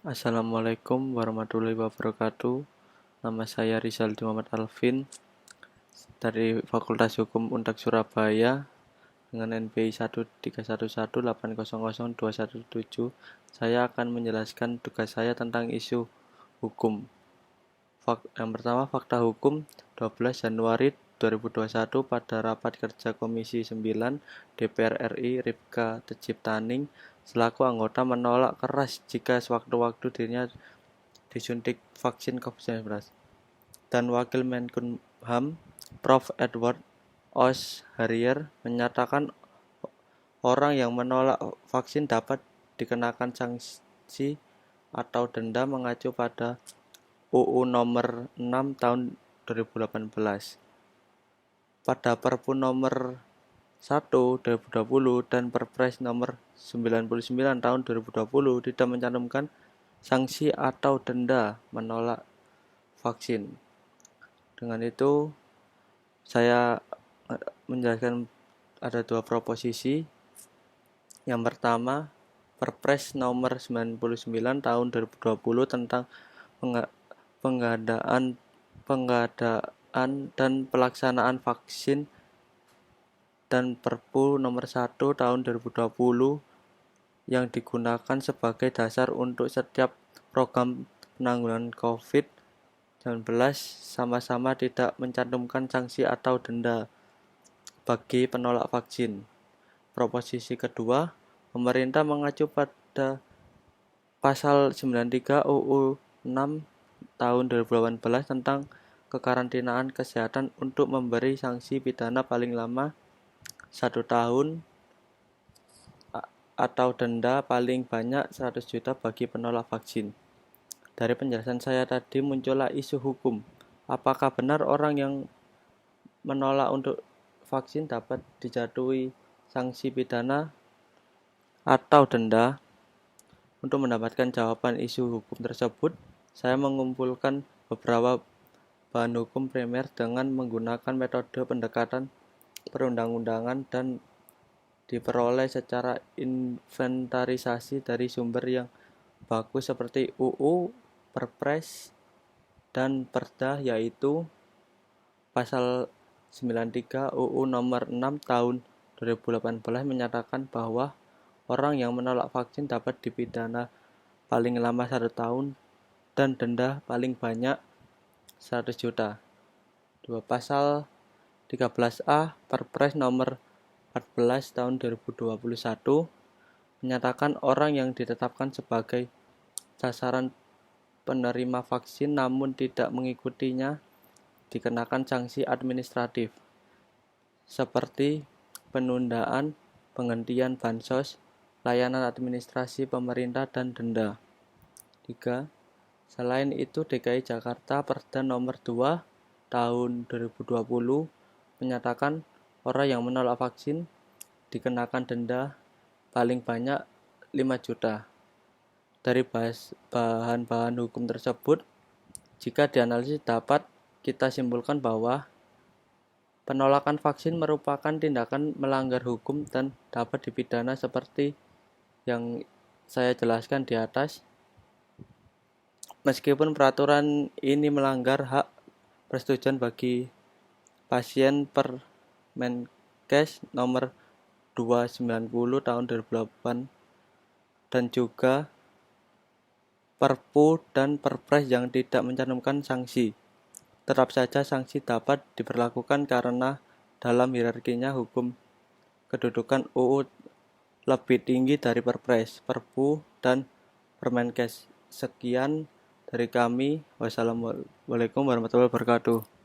Assalamualaikum warahmatullahi wabarakatuh. Nama saya Rizal Muhammad Alvin dari Fakultas Hukum Untak Surabaya dengan NPI 13118002117. Saya akan menjelaskan tugas saya tentang isu hukum. Yang pertama, fakta hukum 12 Januari 2021 pada rapat kerja Komisi 9 DPR RI Ripka Tejiptaning selaku anggota menolak keras jika sewaktu-waktu dirinya disuntik vaksin COVID-19. Dan Wakil Menkumham Prof. Edward Os Harrier menyatakan orang yang menolak vaksin dapat dikenakan sanksi atau denda mengacu pada UU nomor 6 tahun 2018. Pada Perpu nomor 1 2020 dan Perpres nomor 99 tahun 2020 tidak mencantumkan sanksi atau denda menolak vaksin. Dengan itu saya menjelaskan ada dua proposisi. Yang pertama, Perpres nomor 99 tahun 2020 tentang pengadaan dan pelaksanaan vaksin dan Perpu nomor 1 tahun 2020 yang digunakan sebagai dasar untuk setiap program penanggulangan COVID-19 sama-sama tidak mencantumkan sanksi atau denda bagi penolak vaksin. Proposisi kedua, pemerintah mengacu pada pasal 93 UU 6 tahun 2018 tentang kekarantinaan kesehatan untuk memberi sanksi pidana paling lama 1 tahun atau denda paling banyak 100 juta bagi penolak vaksin. Dari penjelasan saya tadi muncullah isu hukum. Apakah benar orang yang menolak untuk vaksin dapat dijatuhi sanksi pidana atau denda? Untuk mendapatkan jawaban isu hukum tersebut, saya mengumpulkan beberapa bahan hukum primer dengan menggunakan metode pendekatan perundang-undangan dan diperoleh secara inventarisasi dari sumber yang bagus seperti UU, Perpres, dan Perda, yaitu pasal 93 UU nomor 6 tahun 2018 menyatakan bahwa orang yang menolak vaksin dapat dipidana paling lama 1 tahun dan denda paling banyak 100 juta. Pasal 13A Perpres nomor 14 tahun 2021 menyatakan orang yang ditetapkan sebagai sasaran penerima vaksin namun tidak mengikutinya dikenakan sanksi administratif seperti penundaan, penghentian bansos, layanan administrasi pemerintah, dan denda. 3. Selain itu, DKI Jakarta Perda nomor 2 tahun 2020 menyatakan orang yang menolak vaksin dikenakan denda paling banyak 5 juta. Dari bahan-bahan hukum tersebut, jika dianalisis dapat kita simpulkan bahwa penolakan vaksin merupakan tindakan melanggar hukum dan dapat dipidana seperti yang saya jelaskan di atas. Meskipun peraturan ini melanggar hak persetujuan bagi pasien Permenkes nomor 290 tahun 2008 dan juga Perpu dan Perpres yang tidak mencantumkan sanksi. Tetap saja sanksi dapat diberlakukan karena dalam hierarkinya hukum kedudukan UU lebih tinggi dari Perpres, Perpu, dan Permenkes. Sekian dari kami. Wassalamualaikum warahmatullahi wabarakatuh.